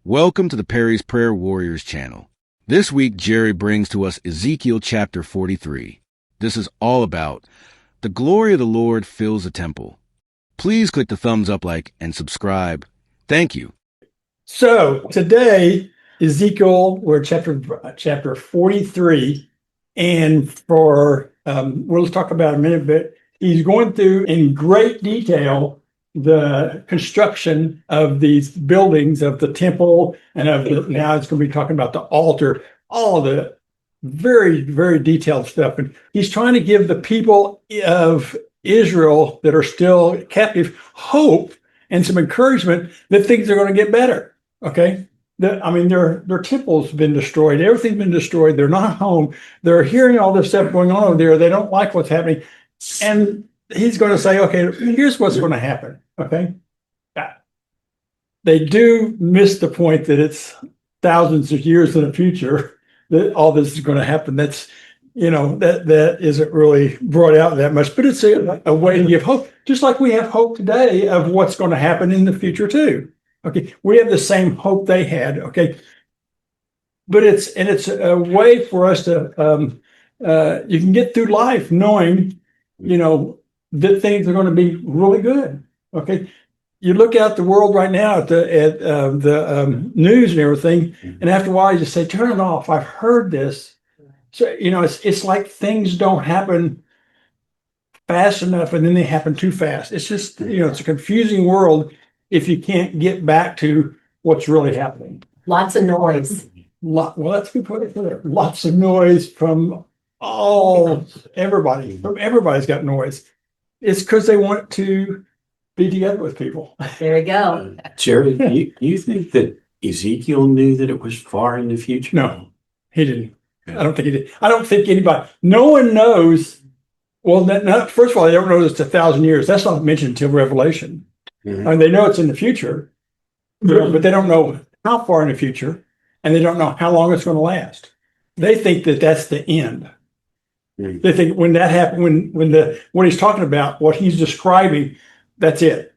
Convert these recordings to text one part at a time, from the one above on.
Welcome to the Perry's Prayer Warriors channel. This week, Jerry brings to us Ezekiel chapter 43. This is all about the glory of the Lord fills the temple. Please click the thumbs up, like, and subscribe. Thank you. So today, Ezekiel, we're chapter 43, and we'll talk about it in a minute, but he's going through in great detail the construction of these buildings of the temple and now it's going to be talking about the altar, all of the very, very detailed stuff. And he's trying to give the people of Israel that are still captive hope and some encouragement that things are going to get better. Okay. Their temple's been destroyed. Everything's been destroyed. They're not home. They're hearing all this stuff going on over there. They don't like what's happening. And he's going to say, okay, here's what's going to happen. Okay. They do miss the point that it's thousands of years in the future that all this is going to happen. That's, that isn't really brought out that much, but it's a way to give hope, just like we have hope today of what's going to happen in the future too. Okay. We have the same hope they had. Okay. But it's a way for us to, you can get through life knowing, that things are going to be really good. Okay. You look out the world right now at the news and everything, and after a while you just say, turn it off. I've heard this. So, it's like things don't happen fast enough and then they happen too fast. It's just, it's a confusing world if you can't get back to what's really happening. Lots of noise. Well, that's a good point there. Lots of noise from everybody. Everybody's got noise. It's because they want to be together with people. There you go. Jerry, you think that Ezekiel knew that it was far in the future? No, he didn't. Yeah. I don't think he did. I don't think anybody, no one knows. Well, first of all, they don't know it's 1,000 years. That's not mentioned until Revelation. Mm-hmm. I mean, they know it's in the future, but they don't know how far in the future, and they don't know how long it's going to last. They think that that's the end. Mm-hmm. They think when that happened, when he's talking about what he's describing, that's it.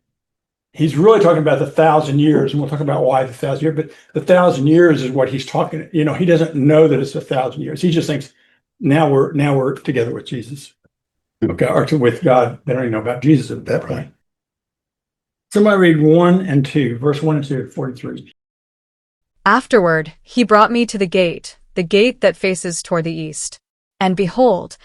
He's really talking about the 1,000 years, and we'll talk about why the 1,000 years. But the 1,000 years is what he's talking. He doesn't know that it's 1,000 years. He just thinks now we're together with Jesus, okay, or with God. They don't even know about Jesus at that point. Somebody read 1 and 2, verse 1 and 2, 43. Afterward, he brought me to the gate that faces toward the east. And behold,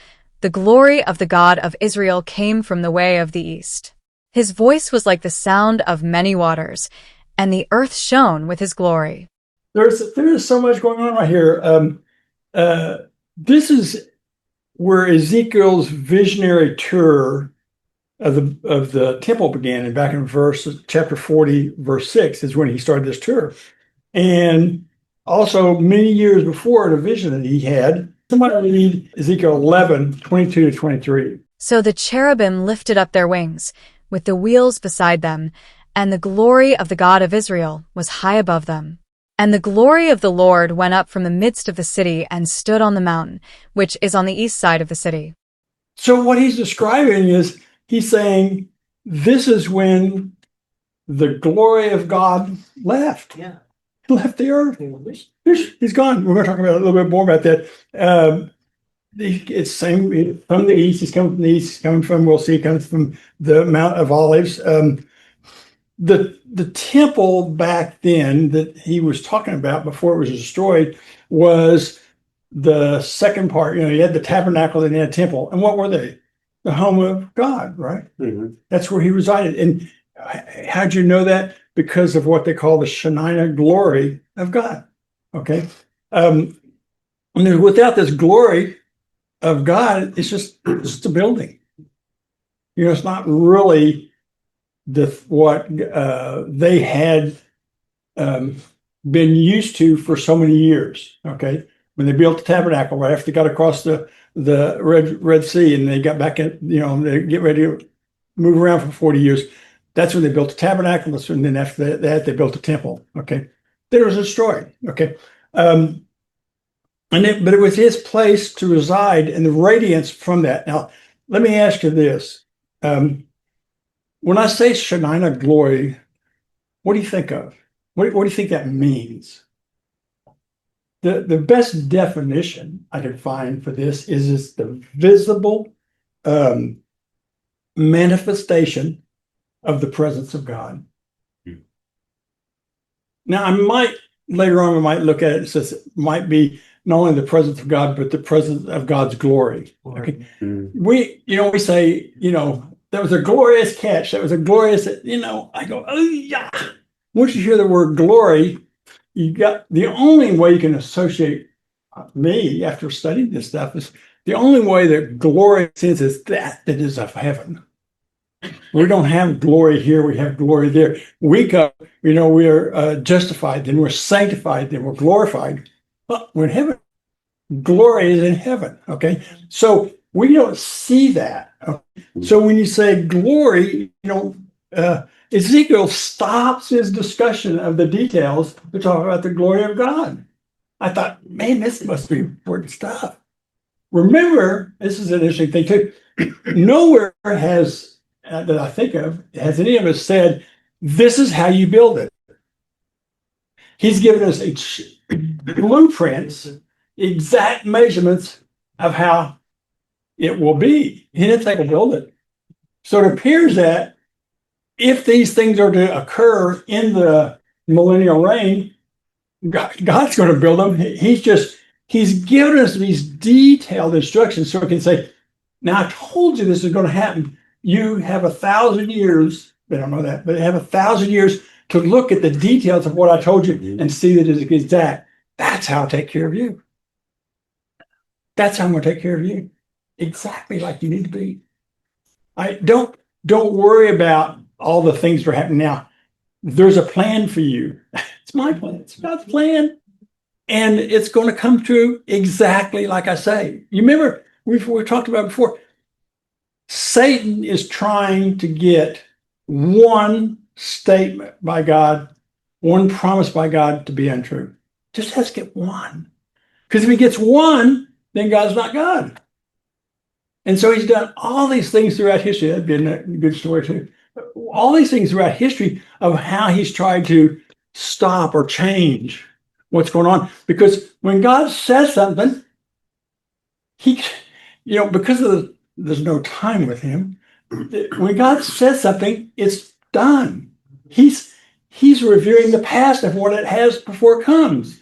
the glory of the God of Israel came from the way of the east. His voice was like the sound of many waters, and the earth shone with his glory. There's so much going on right here. This is where Ezekiel's visionary tour of the temple began, and back in chapter 40, verse 6 is when he started this tour. And also many years before, the vision that he had. Somebody read Ezekiel 11, 22 to 23. So the cherubim lifted up their wings, with the wheels beside them, and the glory of the God of Israel was high above them. And the glory of the Lord went up from the midst of the city and stood on the mountain, which is on the east side of the city. So what he's describing is, he's saying, this is when the glory of God left. Yeah. He left the earth. He's gone. We're going to talk about a little bit more about that. It's same from the east. He's coming from the east. He's coming from, we'll see, comes from the Mount of Olives. The temple back then that he was talking about before it was destroyed was the second part. You had the tabernacle and you had the temple. And what were they? The home of God, right? Mm-hmm. That's where he resided. And how'd you know that? Because of what they call the Shekinah glory of God. Okay. And without this glory of God, it's just a building. It's not really what they had been used to for so many years. Okay. When they built the tabernacle, right after they got across the Red Sea and they got back in, they get ready to move around for 40 years. That's when they built the tabernacle. And then after that, they built the temple. Okay. Then it was destroyed. Okay. But it was his place to reside and the radiance from that. Now, let me ask you this. When I say Shekinah glory, what do you think of? What do you think that means? The best definition I could find for this is the visible manifestation of the presence of God. Now, later on, we might look at it and says it might be not only the presence of God, but the presence of God's glory. Okay. We say, that was a glorious catch. That was a glorious, I go, oh yeah. Once you hear the word glory, you got the only way you can associate me after studying this stuff is the only way that glory sense is that is of heaven. We don't have glory here, we have glory there. We go, we are justified, then we're sanctified, then we're glorified. But we're in heaven. Glory is in heaven. Okay. So we don't see that. Okay? So when you say glory, Ezekiel stops his discussion of the details to talk about the glory of God. I thought, man, this must be important stuff. Remember, this is an interesting thing too. Nowhere has, that I think of, has any of us said, this is how you build it. He's given us blueprints, exact measurements of how it will be. He didn't say we'll build it. So it appears that if these things are to occur in the millennial reign, God's going to build them. He's given us these detailed instructions so we can say, now I told you this is going to happen. You have 1,000 years, they don't know that, but they have 1,000 years to look at the details of what I told you and see that it's exact. That's how I take care of you. That's how I'm going to take care of you. Exactly like you need to be. Don't worry about all the things that are happening now. There's a plan for you. It's my plan. It's God's plan. And it's going to come true exactly like I say. You remember, we talked about before, Satan is trying to get one statement by God, one promise by God to be untrue. Just has to get one. Because if he gets one, then God's not God. And so he's done all these things throughout history. That'd be a good story too. All these things throughout history of how he's tried to stop or change what's going on. Because when God says something, because there's no time with him, when God says something, it's done. He's reviewing the past of what it has before it comes.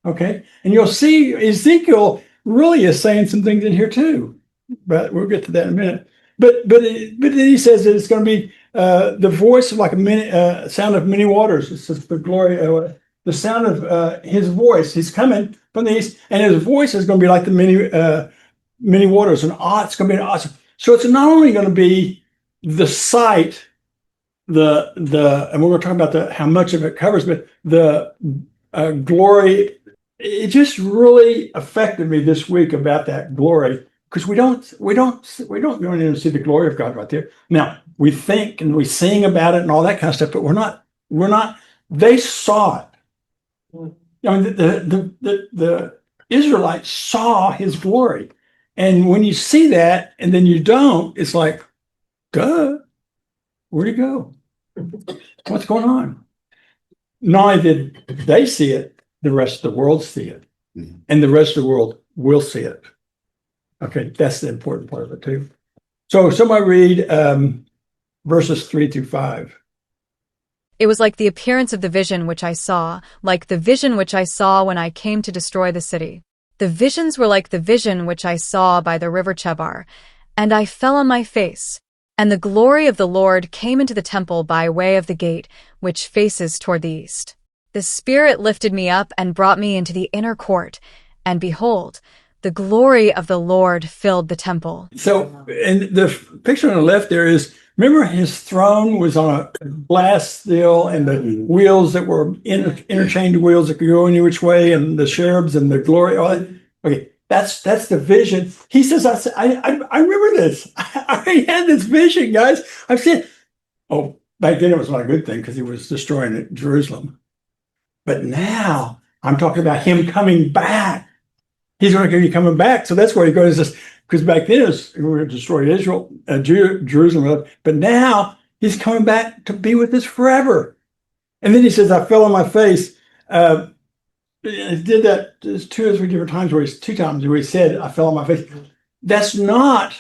Okay? And you'll see Ezekiel really is saying some things in here too. But we'll get to that in a minute. But then he says that it's going to be the voice of like a sound of many waters. It says the glory, the sound of his voice. He's coming from the east, and his voice is going to be like the many waters. And it's going to be awesome. So it's not only going to be the sight, and we're going to talk about how much of it covers, but the glory. It just really affected me this week about that glory. Because we don't even see the glory of God right there. Now we think and we sing about it and all that kind of stuff, but we're not. They saw it. I mean, the Israelites saw His glory, and when you see that and then you don't, it's like, duh, where'd He go? What's going on? Not only did they see it, the rest of the world see it, and the rest of the world will see it. Okay, that's the important part of it too. So somebody read verses 3-5. It was like the appearance of the vision which I saw, like the vision which I saw when I came to destroy the city. The visions were like the vision which I saw by the river Chebar, and I fell on my face. And the glory of the Lord came into the temple by way of the gate, which faces toward the east. The Spirit lifted me up and brought me into the inner court, and behold, the glory of the Lord filled the temple. So, and the picture on the left there is, remember his throne was on a glass still, and the wheels that were interchanged wheels that could go any which way, and the cherubs and the glory. All that. Okay, that's the vision. He says, I remember this. I already had this vision, guys. I've seen. Oh, back then it was not a good thing because he was destroying Jerusalem. But now I'm talking about him coming back. He's going to be coming back. So that's where he goes, because back then we were going to destroy Israel, Jerusalem. But now he's coming back to be with us forever. And then he says, I fell on my face. He did that just 2 or 3 different times two times where he said, I fell on my face. That's not,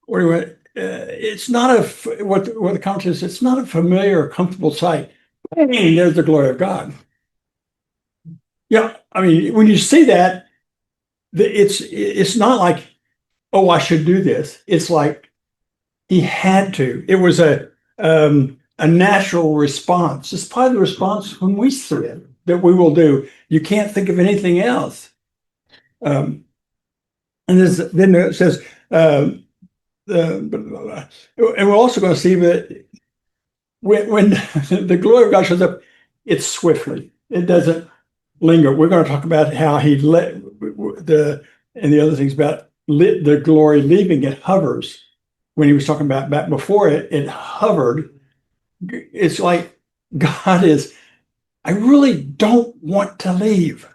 it's not what the commentary says, it's not a familiar or comfortable sight. Hey, there's the glory of God. Yeah, I mean, when you see that, it's not like, oh, I should do this. It's like he had to. It was a natural response. It's part of the response when we see it that we will do. You can't think of anything else. And then it says, and we're also going to see that when the glory of God shows up, it's swiftly. It doesn't linger. We're going to talk about how he let and the other things about the glory leaving. It hovers. When he was talking about back before it hovered. It's like God is, I really don't want to leave,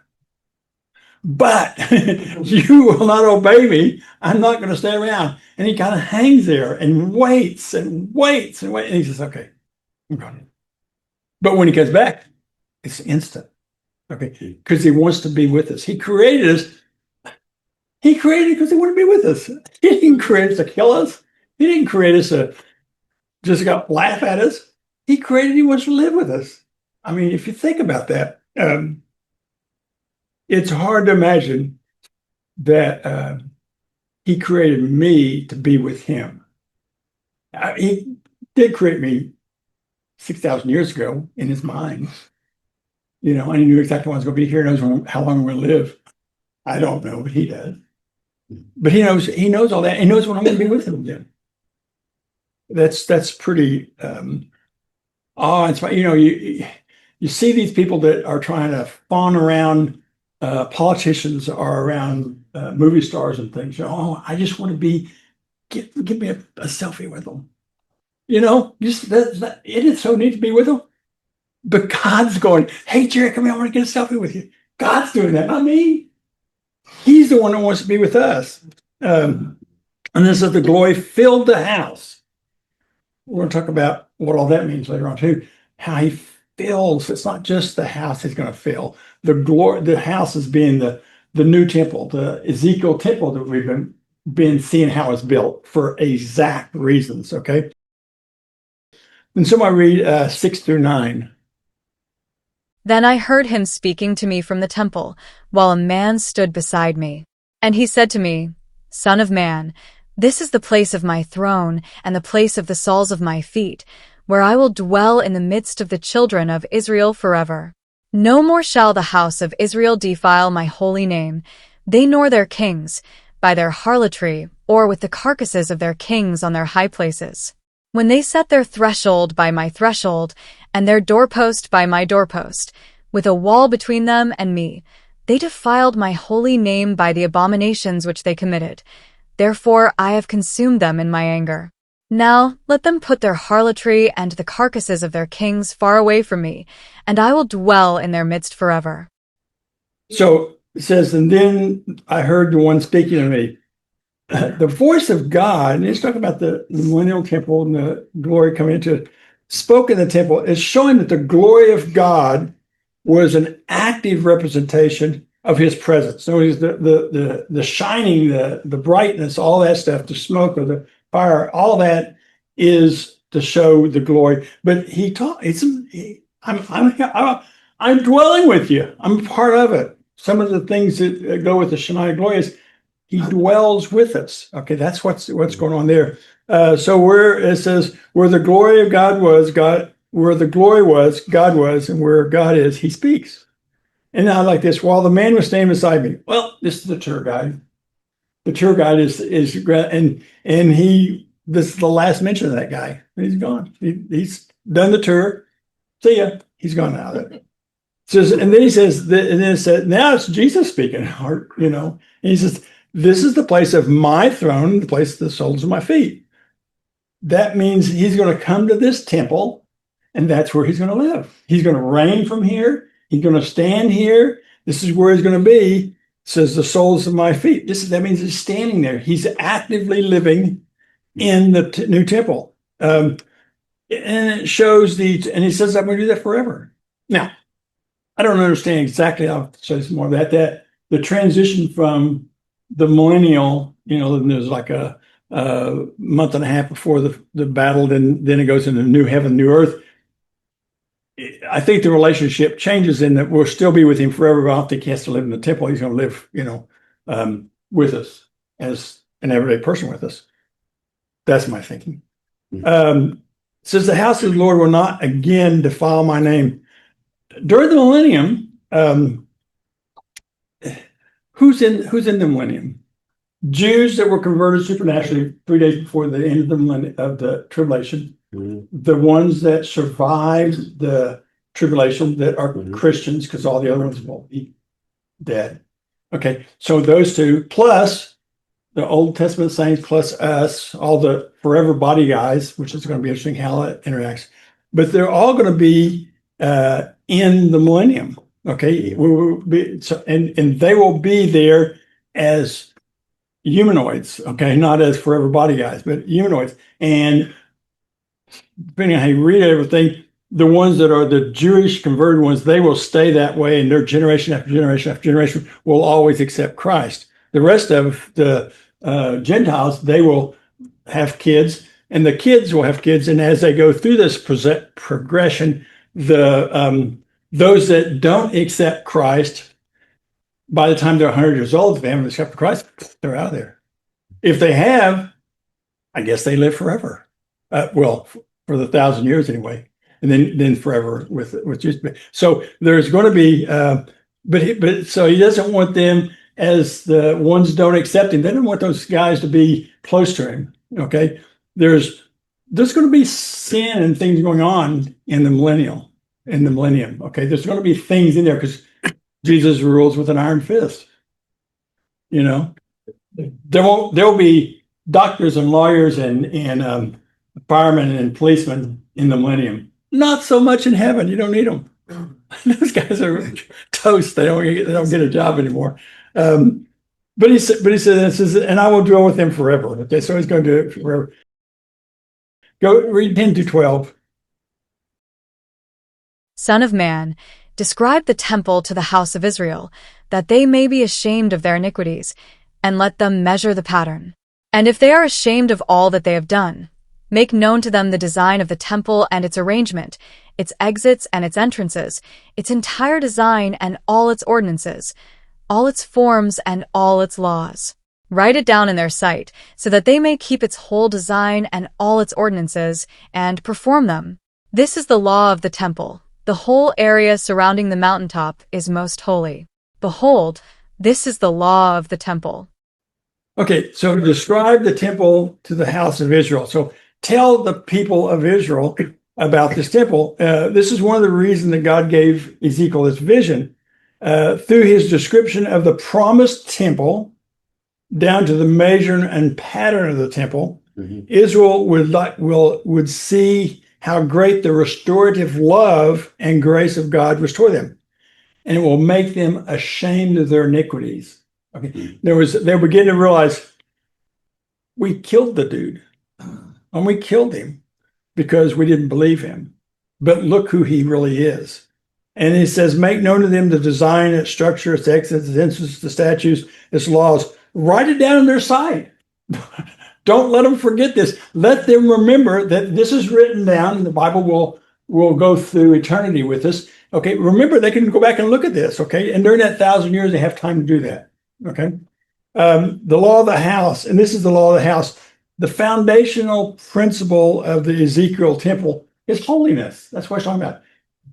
but you will not obey me. I'm not going to stay around. And he kind of hangs there and waits and waits and waits. And he says, okay, I'm going. But when he comes back, it's instant. Okay, because he wants to be with us. He created us. He created because he wanted to be with us. He didn't create us to kill us. He didn't create us to just laugh at us. He created, he wants to live with us. I mean, if you think about that, it's hard to imagine that he created me to be with him. He did create me 6,000 years ago in his mind. You know, and he knew exactly when I was going to be here, knows how long I'm going to live. I don't know, but he does. But he knows all that. He knows when I'm going to be with him then. That's pretty awe-inspiring. You know, you see these people that are trying to fawn around politicians or around movie stars and things. You know, oh, I just want to give me a selfie with them. You know, it is so neat to be with them. But God's going, hey, Jerry, come here, I want to get a selfie with you. God's doing that, not me. He's the one that wants to be with us. And this is the glory filled the house. We're going to talk about what all that means later on too. How he fills. It's not just the house he's going to fill. The house is being the new temple, the Ezekiel temple that we've been seeing how it's built for exact reasons. Okay. And so I read 6-9. Then I heard him speaking to me from the temple, while a man stood beside me. And he said to me, Son of man, this is the place of my throne and the place of the soles of my feet, where I will dwell in the midst of the children of Israel forever. No more shall the house of Israel defile my holy name, they nor their kings, by their harlotry, or with the carcasses of their kings on their high places. When they set their threshold by my threshold, and their doorpost by my doorpost, with a wall between them and me, they defiled my holy name by the abominations which they committed. Therefore I have consumed them in my anger. Now let them put their harlotry and the carcasses of their kings far away from me, and I will dwell in their midst forever. So it says, and then I heard the one speaking to me. The voice of God, and he's talking about the millennial temple and the glory coming into it, spoke in the temple, is showing that the glory of God was an active representation of his presence. So he's the shining, the brightness, all that stuff, the smoke or the fire, all that is to show the glory. But he taught, I'm dwelling with you. I'm part of it. Some of the things that go with the Shekinah glory is he dwells with us. Okay, that's what's going on there. So where it says where the glory of God was, where the glory was, God was, and where God is, he speaks. And now like this, while the man was standing beside me. Well, this is the tour guide. The tour guide is and this is the last mention of that guy. He's gone. He's done the tour. See ya. He's gone out of it. Says, and then he says, and then it said, now it's Jesus speaking, or, you know, and he says, this is the place of my throne, the place of the soles of my feet. That means he's going to come to this temple, and that's where he's going to live. He's going to reign from here. He's going to stand here. This is where he's going to be. Says the soles of my feet. That means he's standing there. He's actively living in the new temple. And it shows and he says, I'm going to do that forever. Now, I don't understand exactly. I'll show you some more of that the transition from the millennial, there's like a month and a half before the battle, then it goes into new heaven, new earth. I think the relationship changes in that we'll still be with him forever, but I don't think he has to live in the temple. He's going to live, with us as an everyday person with us. That's my thinking. Says the house of the Lord will not again defile my name. During the millennium, who's in the millennium? Jews that were converted supernaturally 3 days before the end of the tribulation. The ones that survived the tribulation that are Christians, because all the other ones will be dead. Okay, so those two plus the Old Testament saints plus us, all the forever body guys, which is going to be interesting how it interacts. But they're all going to be in the millennium. Okay, we will be, and they will be there as humanoids. Okay, not as forever body guys, but humanoids. And depending on how you read everything, the ones that are the Jewish converted ones, they will stay that way, and their generation after generation after generation will always accept Christ. The rest of the Gentiles, they will have kids, and the kids will have kids. And as they go through this progression, those that don't accept Christ, by the time they're 100 years old, if they haven't accepted Christ, they're out of there. If they have, I guess they live forever. Well, for the 1,000 years anyway, and then forever with Jesus. So there's going to be, but so he doesn't want them as the ones don't accept him. They don't want those guys to be close to him. Okay, there's going to be sin and things going on in the millennium. Okay, there's going to be things in there because Jesus rules with an iron fist. There'll be doctors and lawyers and firemen and policemen in the millennium. Not so much in heaven. You don't need them. Those guys are toast. They don't get a job anymore. But he said, this is, and I will dwell with them forever. Okay, so he's going to do it forever. Go read 10 to 12. Son of man, describe the temple to the house of Israel, that they may be ashamed of their iniquities, and let them measure the pattern. And if they are ashamed of all that they have done, make known to them the design of the temple and its arrangement, its exits and its entrances, its entire design and all its ordinances, all its forms and all its laws. Write it down in their sight, so that they may keep its whole design and all its ordinances, and perform them. This is the law of the temple. The whole area surrounding the mountaintop is most holy. Behold, this is the law of the temple. Okay, so describe the temple to the house of Israel. So tell the people of Israel about this temple. This is one of the reasons that God gave Ezekiel this vision. Through his description of the promised temple, down to the measure and pattern of the temple, Israel would see how great the restorative love and grace of God restore them, and it will make them ashamed of their iniquities. Okay, they'll begin to realize we killed the dude, and we killed him because we didn't believe him. But look who he really is. And he says, make known to them the design, its structure, its exits, its entrances, the statutes, its laws. Write it down in their sight. Don't let them forget this. Let them remember that this is written down, and the Bible will go through eternity with us. Okay, remember, they can go back and look at this. Okay, and during that 1,000 years, they have time to do that. Okay, the law of the house, and this is the law of the house. The foundational principle of the Ezekiel temple is holiness. That's what it's talking about.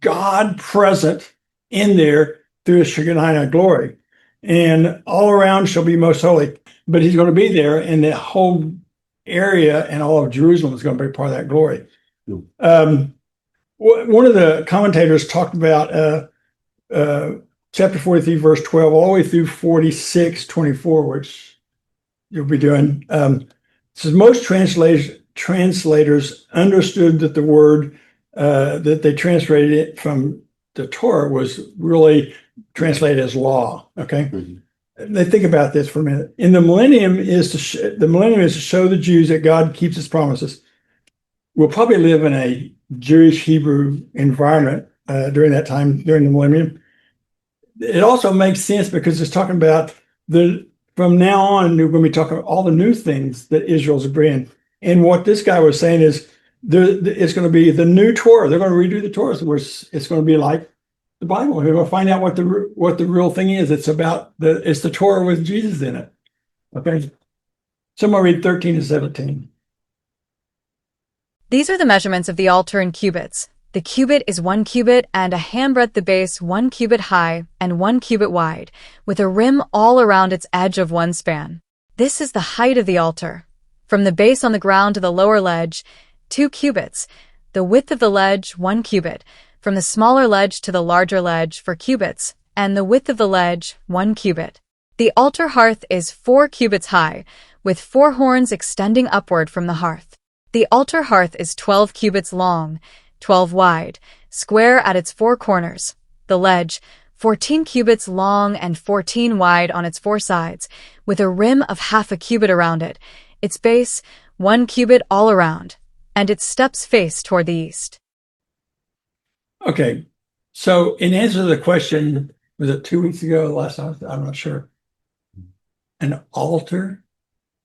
God present in there through his Shekinah glory, and all around shall be most holy. But he's going to be there, and the whole area and all of Jerusalem is going to be part of that glory. One of the commentators talked about chapter 43, verse 12, all the way through 46, 24, which you'll be doing. It says most translators understood that the word that they translated it from the Torah was really translated as law. Okay, They think about this for a minute. In the millennium is to show the Jews that God keeps his promises. will probably live in a Jewish Hebrew environment during that time, during the millennium. It also makes sense because it's talking about from now on, we're going to be talking about all the new things that Israel's bringing. And what this guy was saying is it's going to be the new Torah. They're going to redo the Torah. So it's going to be like the Bible. We're going to find out what the real thing is. It's the Torah with Jesus in it. Okay. Someone read 13 to 17. These are the measurements of the altar in cubits. The cubit is 1 cubit and a handbreadth the base, 1 cubit high and 1 cubit wide, with a rim all around its edge of 1 span. This is the height of the altar. From the base on the ground to the lower ledge, 2 cubits. The width of the ledge, 1 cubit. From the smaller ledge to the larger ledge, 4 cubits. And the width of the ledge, 1 cubit. The altar hearth is 4 cubits high, with 4 horns extending upward from the hearth. The altar hearth is 12 cubits long, 12 wide, square at its 4 corners. The ledge, 14 cubits long and 14 wide on its 4 sides, with a rim of half a cubit around it. Its base, 1 cubit all around, and its steps face toward the east. Okay. So in answer to the question, was it 2 weeks ago, last time? I'm not sure. An altar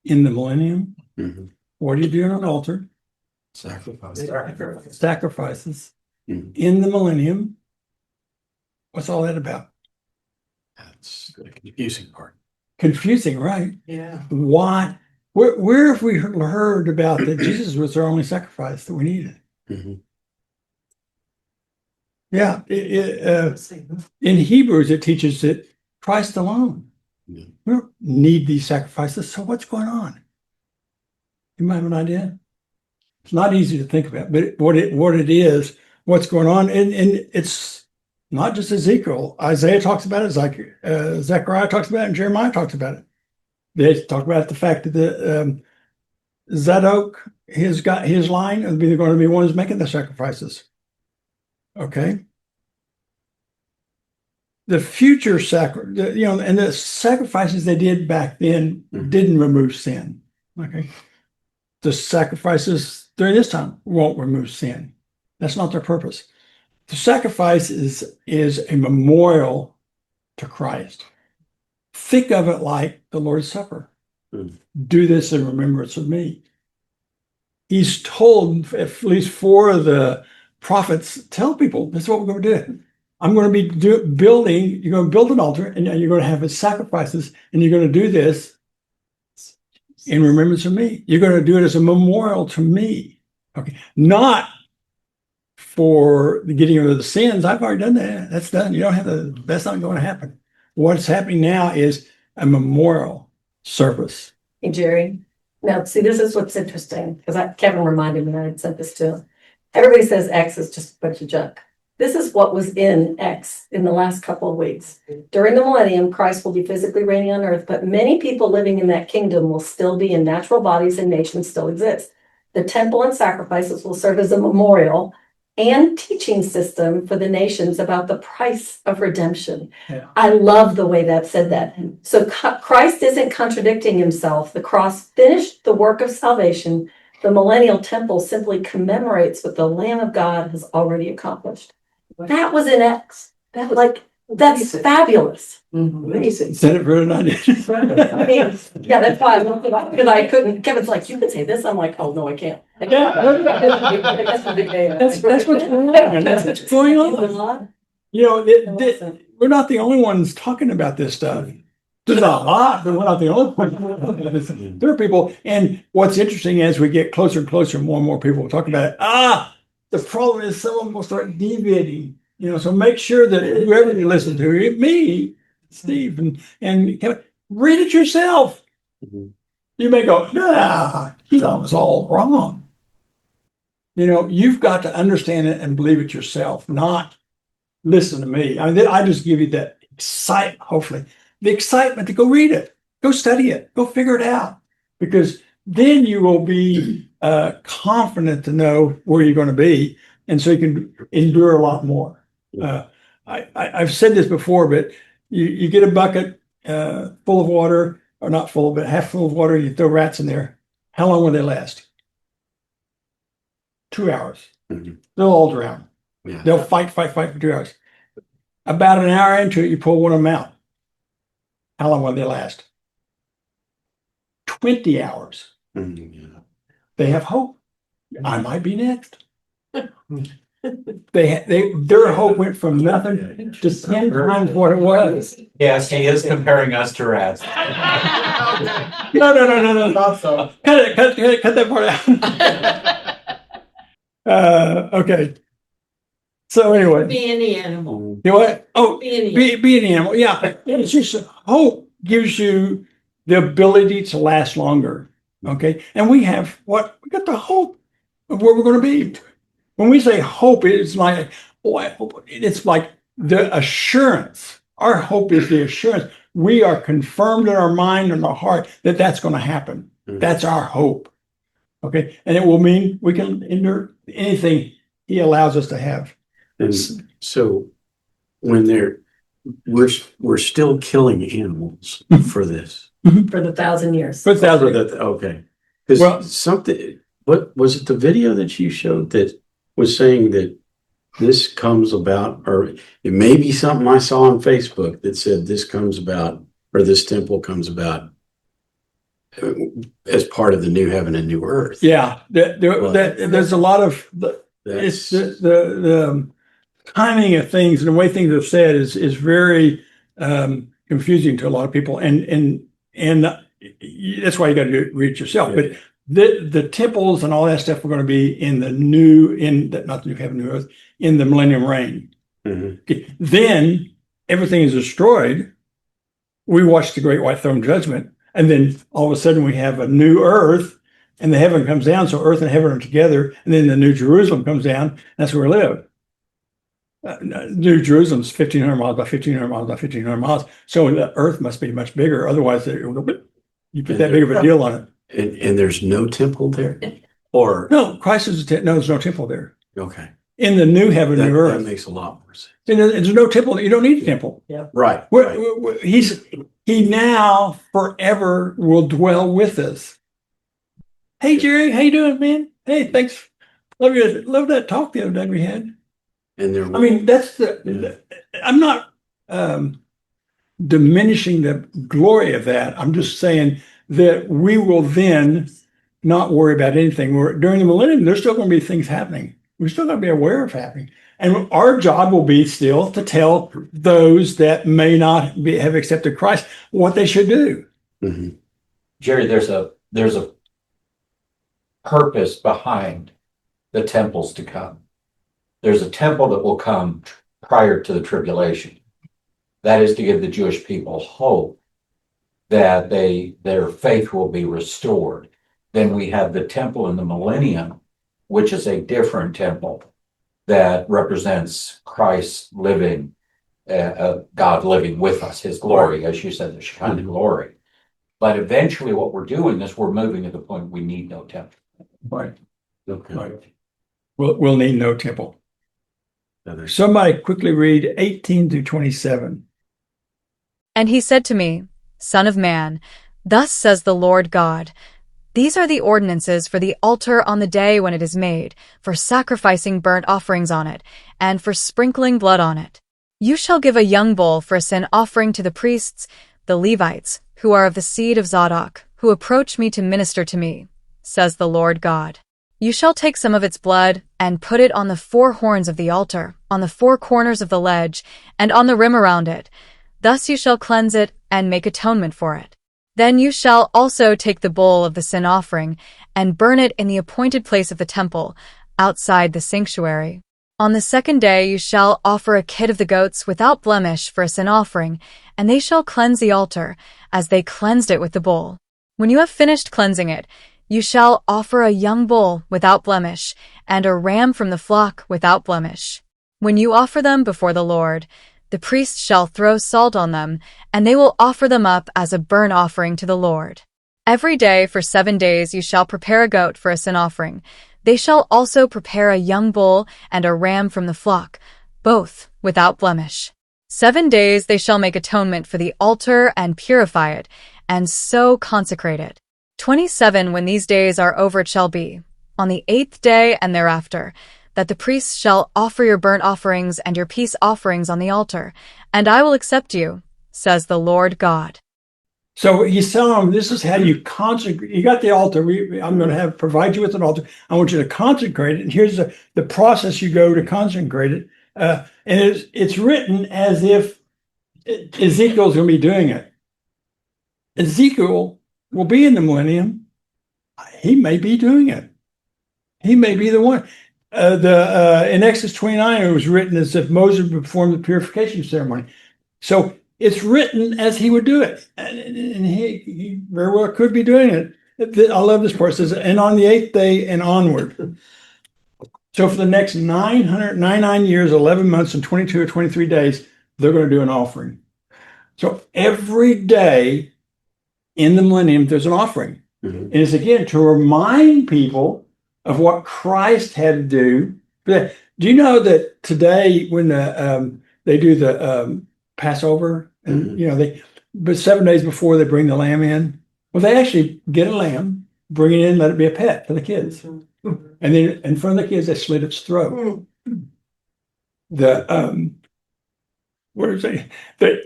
in the millennium? Mm-hmm. What do you do on an altar? Sacrifices in the millennium. What's all that about? That's the confusing part. Confusing, right? Yeah. Why? Where have we heard about that Jesus was our only sacrifice that we needed? Mm-hmm. Yeah. In Hebrews, it teaches that Christ alone. Yeah. We don't need these sacrifices. So what's going on? You might have an idea. It's not easy to think about, but what it is, what's going on, and it's not just Ezekiel. Isaiah talks about it, Zechariah talks about it, and Jeremiah talks about it. They talk about the fact that the Zadok, his line, is going to be one who's making the sacrifices. Okay. The future and the sacrifices they did back then didn't remove sin. Okay. The sacrifices during this time won't remove sin. That's not their purpose. The sacrifice is a memorial to Christ. Think of it like the Lord's Supper. Do this in remembrance of me. He's told at least 4 of the prophets, tell people, this is what we're going to do. I'm going to be building, you're going to build an altar, and you're going to have sacrifices, and you're going to do this in remembrance of me. You're going to do it as a memorial to me. Okay. Not for the getting rid of the sins. I've already done that. That's done. You don't have to, that's not going to happen. What's happening now is a memorial service. Hey, Jerry. Now, see, this is what's interesting because Kevin reminded me I had sent this to him. Everybody says X is just a bunch of junk. This is what was in X in the last couple of weeks. During the millennium, Christ will be physically reigning on earth, but many people living in that kingdom will still be in natural bodies and nations still exist. The temple and sacrifices will serve as a memorial and teaching system for the nations about the price of redemption. Yeah. I love the way that said that. So Christ isn't contradicting himself. The cross finished the work of salvation. The millennial temple simply commemorates what the Lamb of God has already accomplished. That was in X. That's amazing. Fabulous. Amazing. Said it for an idea. I mean, yeah, that's why because I couldn't. Kevin's like, you can say this. I'm like, oh no, I can't. That's what's going on. That's what's going on. You know, we're not the only ones talking about this stuff. There's a lot, but we're not the only ones. There are people, and what's interesting as we get closer and closer, more and more people will talk about it. The problem is some of them will start deviating. You know, so make sure that whoever you listen to, me, Steve, and Kevin, read it yourself. Mm-hmm. You may go, he was all wrong. You know, you've got to understand it and believe it yourself, not listen to me. I mean, I just give you that hopefully, the excitement to go read it, go study it, go figure it out, because then you will be confident to know where you're going to be, and so you can endure a lot more. I've said this before, but you get a bucket full of water, or not full, but half full of water, you throw rats in there. How long will they last? 2 hours. Mhm. They'll all drown. Yeah. They'll fight for 2 hours. About an hour into it, you pull one of them out. How long will they last? 20 hours. Yeah. They have hope. I might be next. Their hope went from nothing to 10 times what it was. Yes, he is comparing us to rats. No. Thought so. Cut that part out. Okay. So anyway, Be any animal. you know what? Oh, Be any animal. be an animal. Yeah. It's just hope gives you the ability to last longer. Okay. And we got the hope of where we're going to be. When we say hope, it's like, it's like the assurance. Our hope is the assurance. We are confirmed in our mind and our heart that that's going to happen. Mhm. That's our hope. Okay. And it will mean we can endure anything he allows us to have. And so when we're still killing animals for this. For the 1,000 years. But that's Okay. Because Well- what was it, the video that you showed that was saying that this comes about, or it may be something I saw on Facebook that said this comes about, or this temple comes about as part of the new heaven and new earth. Yeah. There's a lot of, it's That's, the timing of things and the way things are said is very confusing to a lot of people, and that's why you got to read it yourself. But the temples and all that stuff are going to be in the not the new heaven, new earth, in the millennium reign. Mhm. Okay. Then everything is destroyed. We watch the great white throne judgment, and then all of a sudden we have a new earth, and the heaven comes down. So earth and heaven are together, and then the New Jerusalem comes down. And that's where we live. New Jerusalem's 1,500 miles by 1,500 miles by 1,500 miles. So the earth must be much bigger. Otherwise, you put that big of a deal on it. and there's no temple there? Or, No, Christ is no, there's no temple there. okay. In the new heaven, That, new that earth. makes a lot more sense. There's no temple. You don't need a temple. Right. He now forever will dwell with us. Hey, Jerry, how you doing, man? Hey, thanks. Love that talk the other day we had. And there, I mean, I'm not diminishing the glory of that. I'm just saying that we will then not worry about anything. During the millennium, there's still going to be things happening. We're still going to be aware of happening. And our job will be still to tell those that may not have accepted Christ what they should do. Mhm. Jerry, there's a purpose behind the temples to come. There's a temple that will come prior to the tribulation. That is to give the Jewish people hope that their faith will be restored. Then we have the temple in the millennium, which is a different temple that represents Christ living, God living with us, his glory, as you said, the Shekinah glory. But eventually what we're doing is we're moving to the point we need no temple. Right. Okay. Right. We'll need no temple. Others. Somebody quickly read 18 through 27. And he said to me, Son of man, thus says the Lord God, these are the ordinances for the altar on the day when it is made, for sacrificing burnt offerings on it, and for sprinkling blood on it. You shall give a young bull for a sin offering to the priests, the Levites, who are of the seed of Zadok, who approach me to minister to me, says the Lord God. You shall take some of its blood and put it on the four horns of the altar, on the four corners of the ledge, and on the rim around it. Thus you shall cleanse it and make atonement for it. Then you shall also take the bull of the sin offering and burn it in the appointed place of the temple, outside the sanctuary. On the second day you shall offer a kid of the goats without blemish for a sin offering, and they shall cleanse the altar, as they cleansed it with the bull. When you have finished cleansing it, you shall offer a young bull without blemish, and a ram from the flock without blemish. When you offer them before the Lord, the priest shall throw salt on them, and they will offer them up as a burnt offering to the Lord. Every day for 7 days you shall prepare a goat for a sin offering. They shall also prepare a young bull and a ram from the flock, both without blemish. 7 days they shall make atonement for the altar and purify it, and so consecrate it. 27 When these days are over it shall be, on the 8th day and thereafter, that the priests shall offer your burnt offerings and your peace offerings on the altar, and I will accept you, says the Lord God. So he's telling them, this is how you consecrate. You got the altar. I'm going to provide you with an altar. I want you to consecrate it. And here's the process you go to consecrate it. And it's written as if Ezekiel's going to be doing it. Ezekiel will be in the millennium. He may be doing it. He may be the one. In Exodus 29, it was written as if Moses would perform the purification ceremony. So it's written as he would do it. And he very well could be doing it. I love this part. It says, and on the 8th day and onward. So for the next 999 years, 11 months, and 22 or 23 days, they're going to do an offering. So every day in the millennium, there's an offering. And it's again to remind people of what Christ had to do. Do you know that today, when they do the Passover, and but 7 days before they bring the lamb in, well, they actually get a lamb, bring it in, let it be a pet for the kids, and then in front of the kids, they slit its throat. The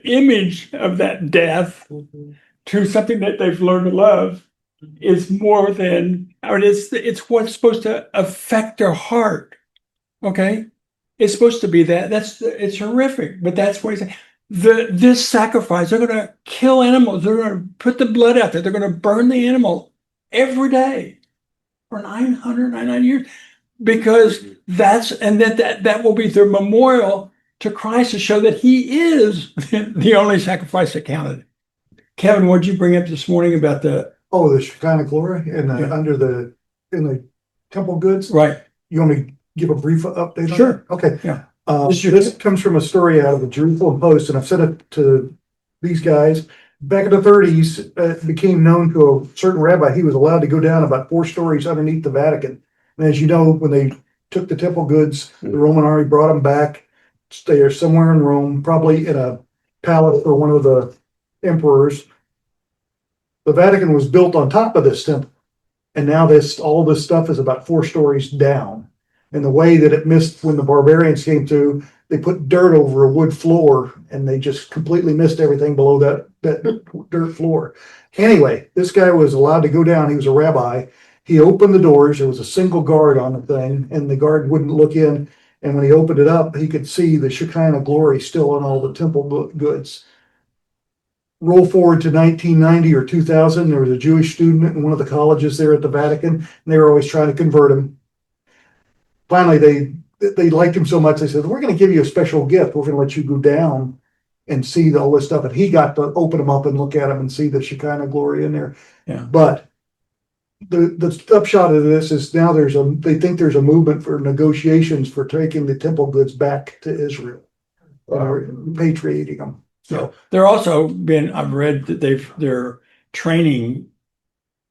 image of that death to something that they've learned to love is more than, it's what's supposed to affect their heart. Okay, it's supposed to be that. It's horrific, but that's what he's saying. This sacrifice, they're going to kill animals. They're going to put the blood out there. They're going to burn the animal every day for 999 years, because that will be their memorial to Christ to show that he is the only sacrifice that counted. Kevin, what did you bring up this morning about the Shekinah glory and in the temple goods? Right. You want me to give a brief update on Sure. that? Okay. Yeah. This comes from a story out of the Jerusalem Post, and I've sent it to these guys. Back in the 30s, it became known to a certain rabbi he was allowed to go down about 4 stories underneath the Vatican. And as you know, when they took the temple goods, the Roman army brought them back. They are somewhere in Rome, probably in a palace for one of the emperors. The Vatican was built on top of this temple, and now all this stuff is about 4 stories down. And the way that it missed when the barbarians came through, they put dirt over a wood floor, and they just completely missed everything below that dirt floor. Anyway, this guy was allowed to go down. He was a rabbi. He opened the doors. There was a single guard on the thing, and the guard wouldn't look in. And when he opened it up, he could see the Shekinah glory still on all the temple goods. Roll forward to 1990 or 2000, there was a Jewish student in one of the colleges there at the Vatican, and they were always trying to convert him. Finally, they liked him so much, they said, we're going to give you a special gift. We're going to let you go down and see all this stuff. And he got to open them up and look at them and see the Shekinah glory in there. Yeah. But the upshot of this is now they think there's a movement for negotiations for taking the temple goods back to Israel, repatriating them. So they're also I've read that they're training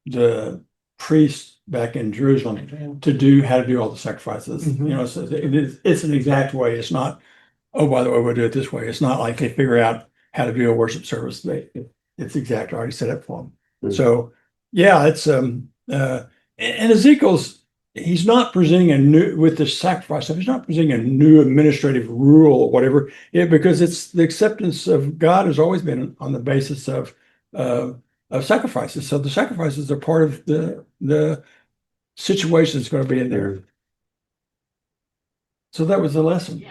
the priests back in Jerusalem to do how to do all the sacrifices. So it's an exact way. It's not, oh, by the way, we'll do it this way. It's not like they figure out how to do a worship service. It's exact, already set up for them. So yeah, it's and Ezekiel's, he's not presenting with the sacrifice stuff. He's not presenting a new administrative rule or whatever, because it's the acceptance of God has always been on the basis of sacrifices. So the sacrifices are part of the situation that's going to be in there. So that was the lesson.